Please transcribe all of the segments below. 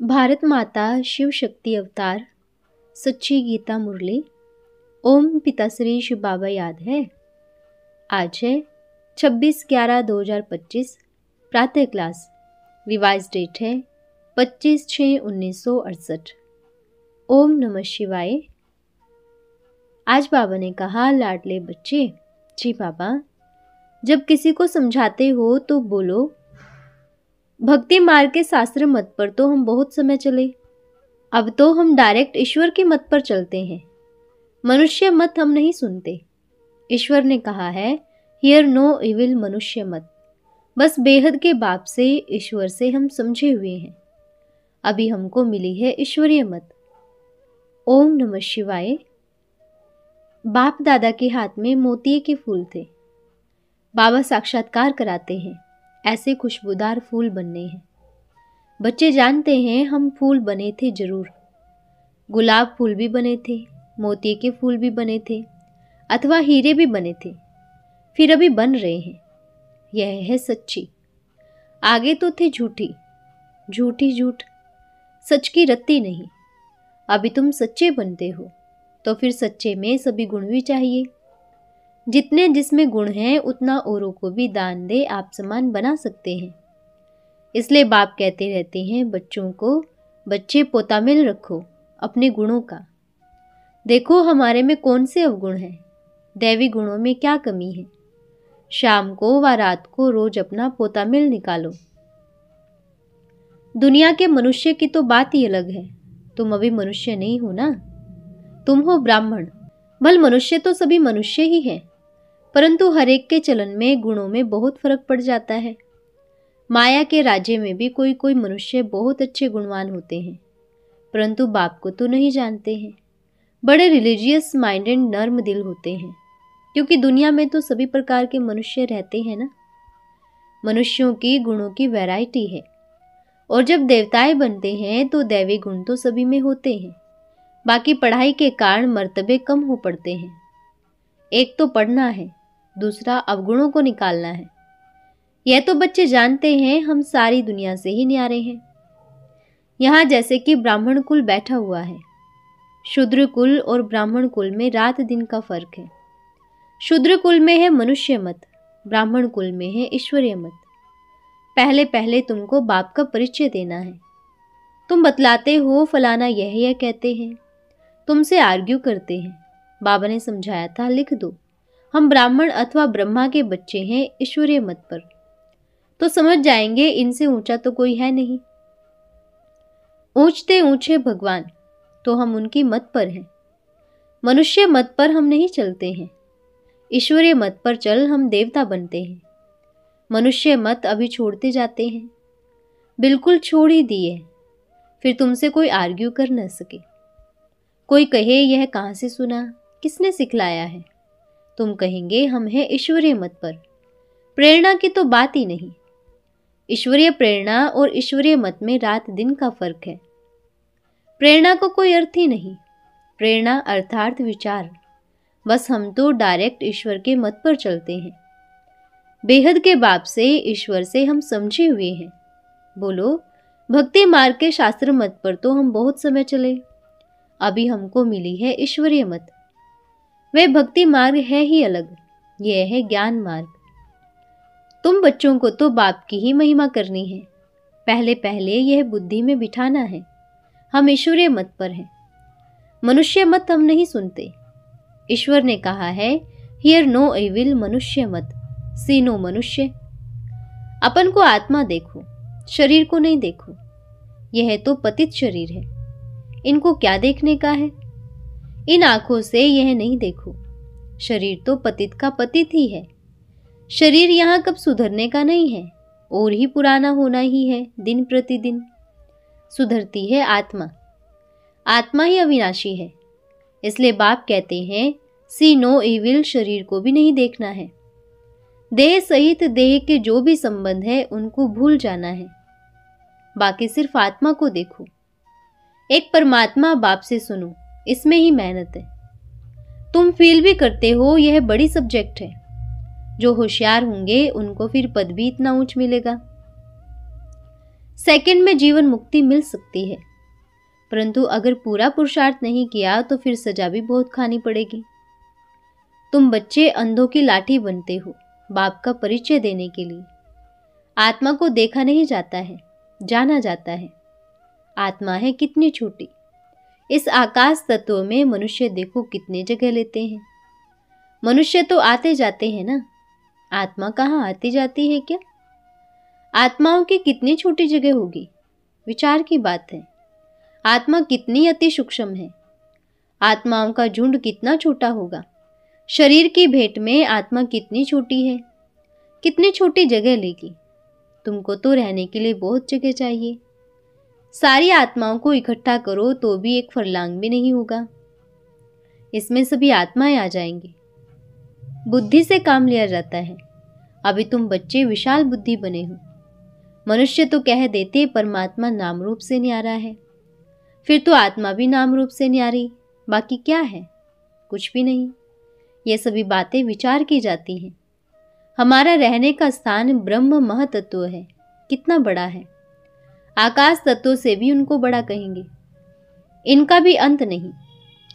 भारत माता शिव शक्ति अवतार सच्ची गीता मुरली। ओम पिताश्री शिव बाबा याद है। आज है 26/11/2025 प्रातः क्लास। रिवाइज डेट है 25/6/1968। ओम नमः शिवाय। आज बाबा ने कहा, लाडले बच्चे, जी बाबा, जब किसी को समझाते हो तो बोलो भक्ति मार्ग के शास्त्र मत पर तो हम बहुत समय चले, अब तो हम डायरेक्ट ईश्वर के मत पर चलते हैं। मनुष्य मत हम नहीं सुनते। ईश्वर ने कहा है, हियर नो इविल मनुष्य मत। बस बेहद के बाप से, ईश्वर से हम समझे हुए हैं। अभी हमको मिली है ईश्वरीय मत। ओम नमः शिवाय। बाप दादा के हाथ में मोतिये के फूल थे। बाबा साक्षात्कार कराते हैं, ऐसे खुशबूदार फूल बनने हैं। बच्चे जानते हैं हम फूल बने थे जरूर। गुलाब फूल भी बने थे, मोतिये के फूल भी बने थे, अथवा हीरे भी बने थे, फिर अभी बन रहे हैं। यह है सच्ची। आगे तो थे झूठी, झूठी झूठ, सच की रत्ती नहीं। अभी तुम सच्चे बनते हो तो फिर सच्चे में सभी गुण भी चाहिए। जितने जिसमें गुण हैं उतना औरों को भी दान दे आप समान बना सकते हैं। इसलिए बाप कहते रहते हैं बच्चों को, बच्चे पोता मिल रखो अपने गुणों का। देखो हमारे में कौन से अवगुण हैं, दैवी गुणों में क्या कमी है। शाम को व रात को रोज अपना पोता मिल निकालो। दुनिया के मनुष्य की तो बात ही अलग है। तुम अभी मनुष्य नहीं हो ना, तुम हो ब्राह्मण। भल मनुष्य तो सभी मनुष्य ही हैं, परंतु हर एक के चलन में गुणों में बहुत फर्क पड़ जाता है। माया के राज्य में भी कोई कोई मनुष्य बहुत अच्छे गुणवान होते हैं, परंतु बाप को तो नहीं जानते हैं। बड़े रिलीजियस माइंडेड नर्म दिल होते हैं, क्योंकि दुनिया में तो सभी प्रकार के मनुष्य रहते हैं ना। मनुष्यों की गुणों की वैरायटी है, और जब देवताएं बनते हैं तो दैवी गुण तो सभी में होते हैं। बाकी पढ़ाई के कारण मर्तबे कम हो पड़ते हैं। एक तो पढ़ना है, दूसरा अवगुणों को निकालना है। यह तो बच्चे जानते हैं हम सारी दुनिया से ही न्यारे हैं। यहाँ जैसे कि ब्राह्मण कुल बैठा हुआ है। शूद्र कुल और ब्राह्मण कुल में रात दिन का फर्क है। शूद्र कुल में है मनुष्य मत, ब्राह्मण कुल में है ईश्वरीय मत। पहले पहले तुमको बाप का परिचय देना है। तुम बतलाते हो फलाना यह कहते हैं, तुमसे आर्ग्यू करते हैं। बाबा ने समझाया था, लिख दो हम ब्राह्मण अथवा ब्रह्मा के बच्चे हैं ईश्वरीय मत पर, तो समझ जाएंगे इनसे ऊंचा तो कोई है नहीं। ऊंचते ऊंचे भगवान, तो हम उनकी मत पर हैं। मनुष्य मत पर हम नहीं चलते हैं, ईश्वरीय मत पर चल हम देवता बनते हैं। मनुष्य मत अभी छोड़ते जाते हैं, बिल्कुल छोड़ ही दिए, फिर तुमसे कोई आर्ग्यू कर न सके। कोई कहे यह कहाँ से सुना, किसने सिखलाया है, तुम कहेंगे हम हैं ईश्वरीय मत पर। प्रेरणा की तो बात ही नहीं। ईश्वरीय प्रेरणा और ईश्वरीय मत में रात दिन का फर्क है। प्रेरणा को कोई अर्थ ही नहीं। प्रेरणा अर्थार्थ विचार। बस हम तो डायरेक्ट ईश्वर के मत पर चलते हैं। बेहद के बाप से, ईश्वर से हम समझे हुए हैं। बोलो भक्ति मार्ग के शास्त्र मत पर तो हम बहुत समय चले, अभी हमको मिली है ईश्वरीय मत। वह भक्ति मार्ग है ही अलग, यह है ज्ञान मार्ग। तुम बच्चों को तो बाप की ही महिमा करनी है। पहले पहले यह बुद्धि में बिठाना है हम ईश्वरीय मत पर हैं। मनुष्य मत हम नहीं सुनते। ईश्वर ने कहा है, हियर नो इविल मनुष्य मत, सी नो मनुष्य। अपन को आत्मा देखो, शरीर को नहीं देखो। यह तो पतित शरीर है, इनको क्या देखने का है। इन आंखों से यह नहीं देखो। शरीर तो पतित का पतित ही है। शरीर यहाँ कब सुधरने का नहीं है, और ही पुराना होना ही है दिन प्रतिदिन। सुधरती है आत्मा। आत्मा ही अविनाशी है। इसलिए बाप कहते हैं, सी नो इविल, शरीर को भी नहीं देखना है। देह सहित देह के जो भी संबंध है उनको भूल जाना है। बाकी सिर्फ आत्मा को देखो। एक परमात्मा बाप से सुनो, इसमें ही मेहनत है। तुम फील भी करते हो यह बड़ी सब्जेक्ट है। जो होशियार होंगे उनको फिर पद भी इतना ऊंच मिलेगा। सेकंड में जीवन मुक्ति मिल सकती है, परंतु अगर पूरा पुरुषार्थ नहीं किया तो फिर सजा भी बहुत खानी पड़ेगी। तुम बच्चे अंधों की लाठी बनते हो बाप का परिचय देने के लिए। आत्मा को देखा नहीं जाता है, जाना जाता है। आत्मा है कितनी छोटी। इस आकाश तत्व में मनुष्य देखो कितने जगह लेते हैं। मनुष्य तो आते जाते हैं ना, आत्मा कहाँ आती जाती है क्या? आत्माओं की कितनी छोटी जगह होगी, विचार की बात है। आत्मा कितनी अति सूक्ष्म है। आत्माओं का झुंड कितना छोटा होगा। शरीर की भेंट में आत्मा कितनी छोटी है, कितनी छोटी जगह लेगी। तुमको तो रहने के लिए बहुत जगह चाहिए। सारी आत्माओं को इकट्ठा करो तो भी एक फरलांग भी नहीं होगा। इसमें सभी आत्माएं आ जाएंगी। बुद्धि से काम लिया जाता है। अभी तुम बच्चे विशाल बुद्धि बने हो। मनुष्य तो कह देते परमात्मा नाम रूप से न्यारा है, फिर तो आत्मा भी नाम रूप से न्यारी। बाकी क्या है? कुछ भी नहीं। ये सभी बातें विचार की जाती हैं। हमारा रहने का स्थान ब्रह्म महतत्व है, कितना बड़ा है। आकाश तत्व से भी उनको बड़ा कहेंगे। इनका भी अंत नहीं,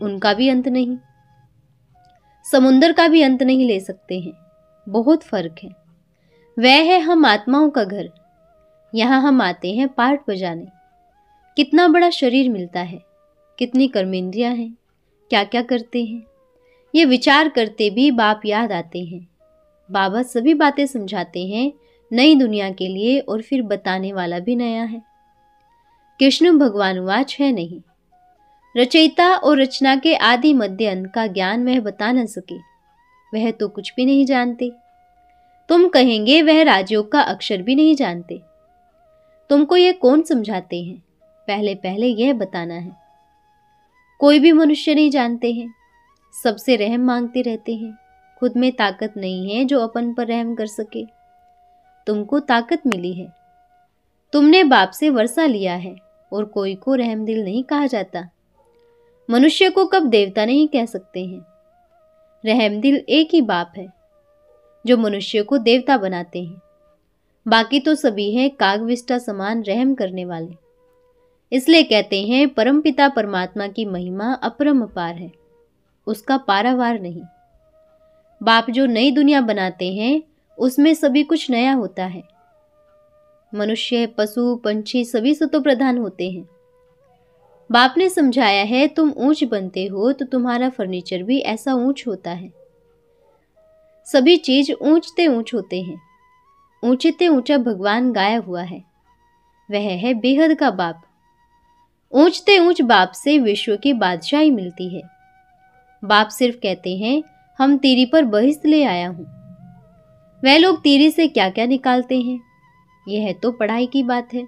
उनका भी अंत नहीं, समुंदर का भी अंत नहीं ले सकते हैं। बहुत फर्क है। वह है हम आत्माओं का घर। यहाँ हम आते हैं पार्ट बजाने। कितना बड़ा शरीर मिलता है, कितनी कर्मेंद्रियां हैं, क्या क्या करते हैं। ये विचार करते भी बाप याद आते हैं। बाबा सभी बातें समझाते हैं नई दुनिया के लिए, और फिर बताने वाला भी नया है। कृष्ण भगवान वाच है नहीं। रचयिता और रचना के आदि मध्य अंत का ज्ञान वह बता न सके। वह तो कुछ भी नहीं जानते। तुम कहेंगे वह राजयोग का अक्षर भी नहीं जानते। तुमको ये कौन समझाते हैं? पहले पहले यह बताना है। कोई भी मनुष्य नहीं जानते हैं। सबसे रहम मांगते रहते हैं। खुद में ताकत नहीं है जो अपन पर रहम कर सके। तुमको ताकत मिली है। तुमने बाप से वर्षा लिया है, और कोई को रहमदिल नहीं कहा जाता। मनुष्य को कब देवता नहीं कह सकते हैं। रहमदिल एक ही बाप है जो मनुष्य को देवता बनाते हैं। बाकी तो सभी हैं कागविष्टा समान रहम करने वाले। इसलिए कहते हैं परमपिता परमात्मा की महिमा अपरंपार है, उसका पारावार नहीं। बाप जो नई दुनिया बनाते हैं उसमें सभी कुछ नया होता है। मनुष्य, पशु, पंछी सभी सतो प्रधान होते हैं। बाप ने समझाया है तुम ऊंच बनते हो तो तुम्हारा फर्नीचर भी ऐसा ऊंच होता है। सभी चीज ऊंचते ऊंच होते हैं। ऊंचते ऊंचा भगवान गाया हुआ है। वह है बेहद का बाप। ऊंचते ऊंच बाप से विश्व की बादशाही मिलती है। बाप सिर्फ कहते हैं हम तीरी पर बहिष्त ले आया हूं। वह लोग तीरी से क्या क्या निकालते हैं। यह तो पढ़ाई की बात है,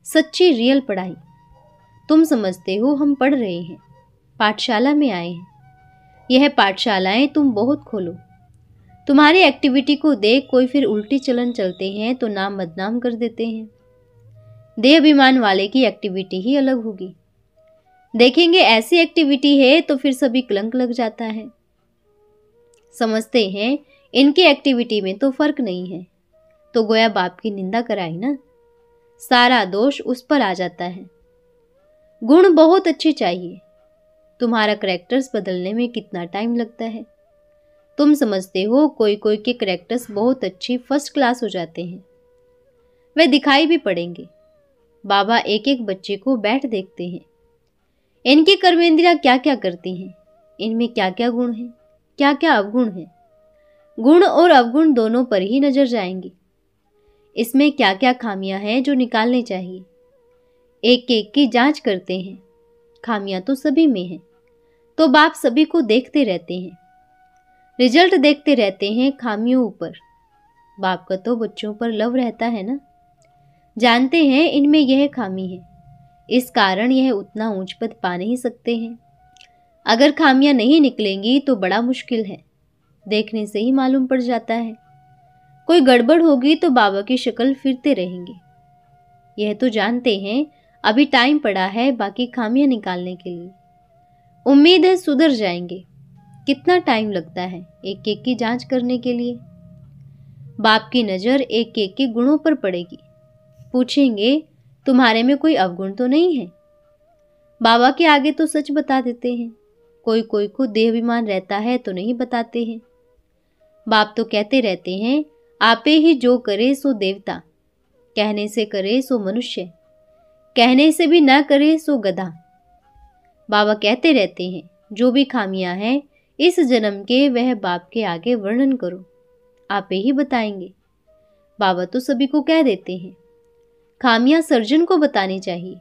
सच्ची रियल पढ़ाई। तुम समझते हो हम पढ़ रहे हैं, पाठशाला में आए हैं। यह पाठशालाएं तुम बहुत खोलो। तुम्हारी एक्टिविटी को देख कोई फिर उल्टी चलन चलते हैं तो नाम बदनाम कर देते हैं। देह अभिमान वाले की एक्टिविटी ही अलग होगी। देखेंगे ऐसी एक्टिविटी है तो फिर सभी कलंक लग जाता है। समझते हैं इनकी एक्टिविटी में तो फर्क नहीं है, तो गोया बाप की निंदा कराई ना। सारा दोष उस पर आ जाता है। गुण बहुत अच्छे चाहिए। तुम्हारा करैक्टर्स बदलने में कितना टाइम लगता है। तुम समझते हो कोई कोई के करैक्टर्स बहुत अच्छी फर्स्ट क्लास हो जाते हैं। वे दिखाई भी पड़ेंगे। बाबा एक एक बच्चे को बैठ देखते हैं। इनकी कर्मेंद्रियां क्या क्या करती हैं, इनमें क्या क्या गुण हैं, क्या क्या अवगुण हैं। गुण और अवगुण दोनों पर ही नजर जाएंगी। इसमें क्या क्या खामियां हैं जो निकालने चाहिए। एक एक की जांच करते हैं। खामियां तो सभी में हैं, तो बाप सभी को देखते रहते हैं। रिजल्ट देखते रहते हैं खामियों ऊपर। बाप का तो बच्चों पर लव रहता है ना। जानते हैं इनमें यह खामी है, इस कारण यह उतना ऊंच पद पा नहीं सकते हैं। अगर खामियां नहीं निकलेंगी तो बड़ा मुश्किल है। देखने से ही मालूम पड़ जाता है। कोई गड़बड़ होगी तो बाबा की शक्ल फिरते रहेंगे। यह तो जानते हैं अभी टाइम पड़ा है बाकी खामियां निकालने के लिए। उम्मीद है सुधर जाएंगे। कितना टाइम लगता है एक एक की जांच करने के लिए। बाप की नजर एक एक के गुणों पर पड़ेगी। पूछेंगे तुम्हारे में कोई अवगुण तो नहीं है? बाबा के आगे तो सच बता देते हैं, कोई कोई को देहाभिमान रहता है तो नहीं बताते हैं। बाप तो कहते रहते हैं आपे ही जो करे सो देवता, कहने से करे सो मनुष्य, कहने से भी ना करे सो गधा। बाबा कहते रहते हैं जो भी खामियां हैं इस जन्म के वह बाप के आगे वर्णन करो, आपे ही बताएंगे। बाबा तो सभी को कह देते हैं खामियां सर्जन को बतानी चाहिए,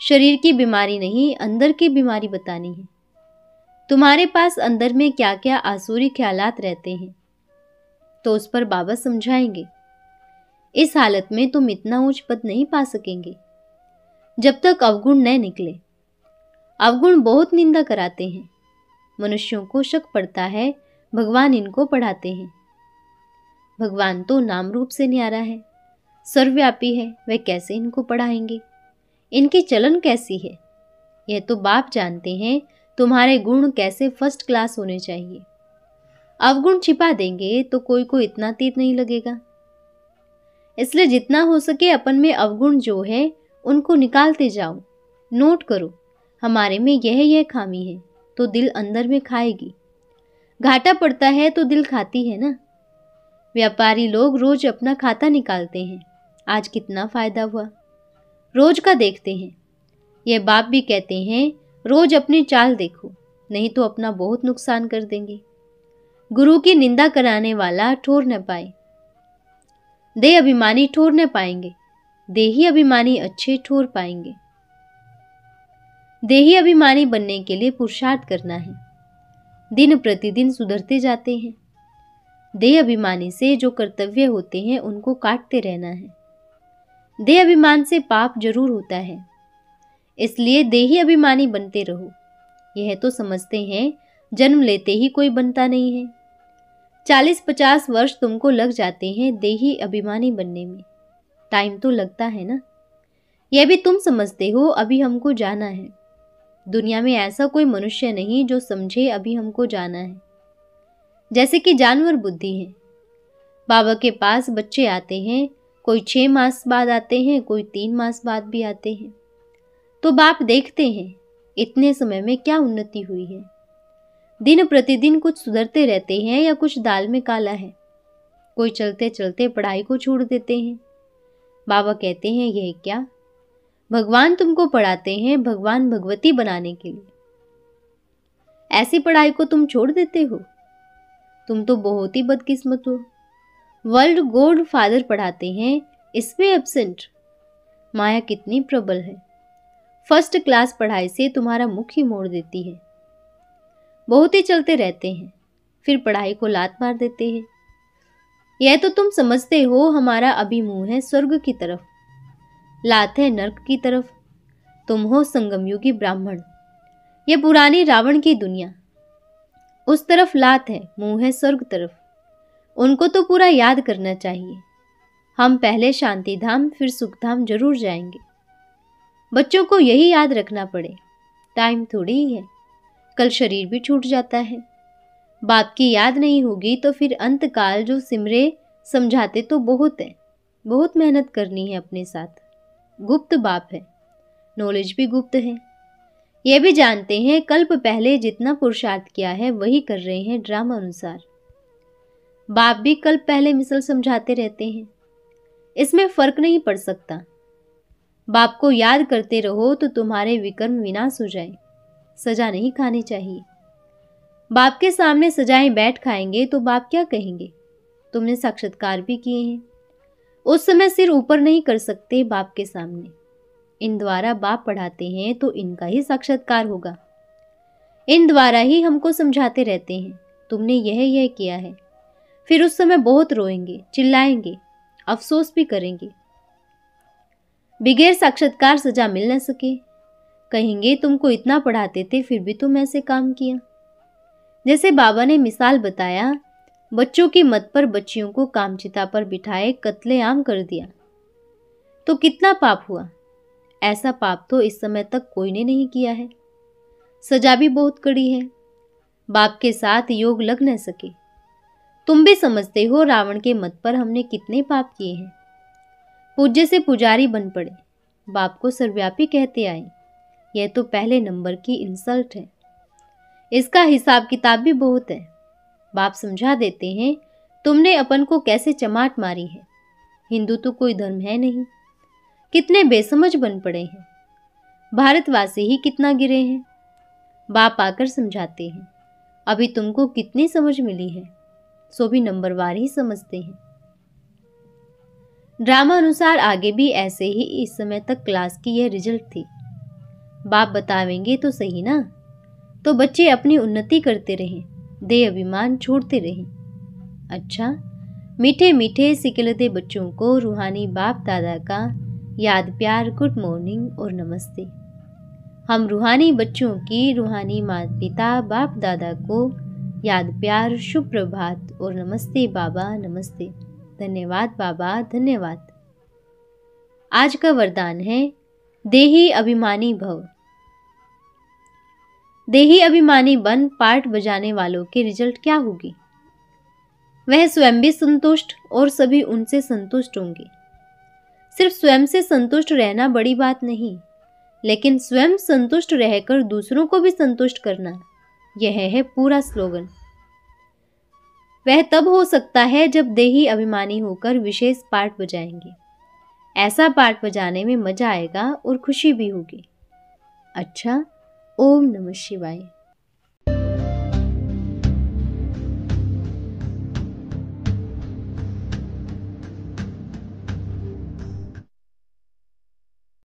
शरीर की बीमारी नहीं अंदर की बीमारी बतानी है। तुम्हारे पास अंदर में क्या क्या आसुरी ख्यालात रहते हैं तो उस पर बाबा समझाएंगे। इस हालत में तुम इतना ऊंच पद नहीं पा सकेंगे जब तक अवगुण न निकले। अवगुण बहुत निंदा कराते हैं, मनुष्यों को शक पड़ता है भगवान इनको पढ़ाते हैं। भगवान तो नाम रूप से न्यारा है, सर्वव्यापी है, वे कैसे इनको पढ़ाएंगे? इनकी चलन कैसी है यह तो बाप जानते हैं। तुम्हारे गुण कैसे फर्स्ट क्लास होने चाहिए। अवगुण छिपा देंगे तो कोई को इतना तीर नहीं लगेगा। इसलिए जितना हो सके अपन में अवगुण जो है उनको निकालते जाओ। नोट करो हमारे में यह खामी है तो दिल अंदर में खाएगी। घाटा पड़ता है तो दिल खाती है ना। व्यापारी लोग रोज अपना खाता निकालते हैं, आज कितना फायदा हुआ रोज का देखते हैं। यह बाप भी कहते हैं रोज अपनी चाल देखो, नहीं तो अपना बहुत नुकसान कर देंगे। गुरु की निंदा कराने वाला ठोर न पाए, देह अभिमानी ठोर न पाएंगे, देही अभिमानी अच्छे ठोर पाएंगे। देही अभिमानी बनने के लिए पुरुषार्थ करना है, दिन प्रतिदिन सुधरते जाते हैं। देह अभिमानी से जो कर्तव्य होते हैं उनको काटते रहना है। देह अभिमान से पाप जरूर होता है, इसलिए देही अभिमानी बनते रहो। यह तो समझते हैं जन्म लेते ही कोई बनता नहीं है। 40-50 वर्ष तुमको लग जाते हैं देही अभिमानी बनने में, टाइम तो लगता है ना। यह भी तुम समझते हो अभी हमको जाना है। दुनिया में ऐसा कोई मनुष्य नहीं जो समझे अभी हमको जाना है। जैसे कि जानवर बुद्धि है। बाबा के पास बच्चे आते हैं, कोई 6 मास बाद आते हैं, कोई 3 मास बाद भी आते हैं। तो बाप देखते हैं इतने समय में क्या उन्नति हुई है। दिन प्रतिदिन कुछ सुधरते रहते हैं या कुछ दाल में काला है। कोई चलते चलते पढ़ाई को छोड़ देते हैं। बाबा कहते हैं यह क्या? भगवान तुमको पढ़ाते हैं भगवान भगवती बनाने के लिए। ऐसी पढ़ाई को तुम छोड़ देते हो? तुम तो बहुत ही बदकिस्मत हो। वर्ल्ड गॉड फादर पढ़ाते हैं, इसमें एब्सेंट। माया कितनी प्रबल है। फर्स्ट क्लास पढ़ाई से तुम्हारा मुख ही मोड़ देती है। बहुत ही चलते रहते हैं, फिर पढ़ाई को लात मार देते हैं। यह तो तुम समझते हो हमारा अभिमुख है स्वर्ग की तरफ, लात है नर्क की तरफ। तुम हो संगमयुगी ब्राह्मण, यह पुरानी रावण की दुनिया। उस तरफ लात है, मुंह है स्वर्ग तरफ। उनको तो पूरा याद करना चाहिए। हम पहले शांति धाम फिर सुख धाम जरूर जाएंगे। बच्चों को यही याद रखना पड़े, टाइम थोड़ी ही है, कल शरीर भी छूट जाता है। बाप की याद नहीं होगी तो फिर अंत काल जो सिमरे समझाते तो बहुत है। बहुत मेहनत करनी है अपने साथ। गुप्त बाप है, नॉलेज भी गुप्त है। यह भी जानते हैं कल्प पहले जितना पुरुषार्थ किया है वही कर रहे हैं ड्रामा अनुसार। बाप भी कल्प पहले मिसल समझाते रहते हैं, इसमें फर्क नहीं पड़ सकता। बाप को याद करते रहो तो तुम्हारे विकर्म विनाश हो जाए। सजा नहीं खानी चाहिए। बाप के सामने सजाएं बैठ खाएंगे तो बाप क्या कहेंगे? तुमने साक्षात्कार भी किए हैं। उस समय सिर ऊपर नहीं कर सकते बाप के सामने। इन द्वारा बाप पढ़ाते हैं तो इनका ही साक्षात्कार होगा। इन द्वारा ही हमको समझाते रहते हैं तुमने यह किया है। फिर उस समय बहुत रोएंगे, चिल्लाएंगे, अफसोस भी करेंगे। बगैर साक्षात्कार सजा मिल न सके। कहेंगे तुमको इतना पढ़ाते थे फिर भी तुम ऐसे काम किया। जैसे बाबा ने मिसाल बताया, बच्चों की मत पर बच्चियों को कामचिता पर बिठाए कत्लेआम कर दिया तो कितना पाप हुआ। ऐसा पाप तो इस समय तक कोई ने नहीं किया है। सजा भी बहुत कड़ी है। बाप के साथ योग लग न सके। तुम भी समझते हो रावण के मत पर हमने कितने पाप किए हैं। पूज्य से पुजारी बन पड़े, बाप को सर्वव्यापी कहते आए। यह तो पहले नंबर की इंसल्ट है। इसका हिसाब किताब भी बहुत है। बाप समझा देते हैं, तुमने अपन को कैसे चमाट मारी है। हिंदू तो कोई धर्म है नहीं। कितने बेसमझ बन पड़े हैं। भारतवासी ही कितना गिरे हैं। बाप आकर समझाते हैं, अभी तुमको कितनी समझ मिली है, सो भी नंबरवार ही समझते हैं। ड्रामा अनुसार आगे भी ऐसे ही इस समय तक क्लास की यह रिजल्ट थी। बाप बतावेंगे तो सही ना, तो बच्चे अपनी उन्नति करते रहें, दे अभिमान छोड़ते रहें। अच्छा, मीठे मीठे सिकिलते बच्चों को रूहानी बाप दादा का याद प्यार गुड मॉर्निंग और नमस्ते। हम रूहानी बच्चों की रूहानी माता पिता बाप दादा को याद प्यार शुभ प्रभात और नमस्ते बाबा नमस्ते। धन्यवाद बाबा धन्यवाद। आज का वरदान है देही अभिमानी भव। देही अभिमानी बन पार्ट बजाने वालों के रिजल्ट क्या होगी? वह स्वयं भी संतुष्ट और सभी उनसे संतुष्ट होंगे। सिर्फ स्वयं से संतुष्ट रहना बड़ी बात नहीं, लेकिन स्वयं संतुष्ट रहकर दूसरों को भी संतुष्ट करना, यह है पूरा स्लोगन। वह तब हो सकता है जब देही अभिमानी होकर विशेष पार्ट बजाएंगे। ऐसा पार्ट बजाने में मजा आएगा और खुशी भी होगी। अच्छा, ओम नमः शिवाय।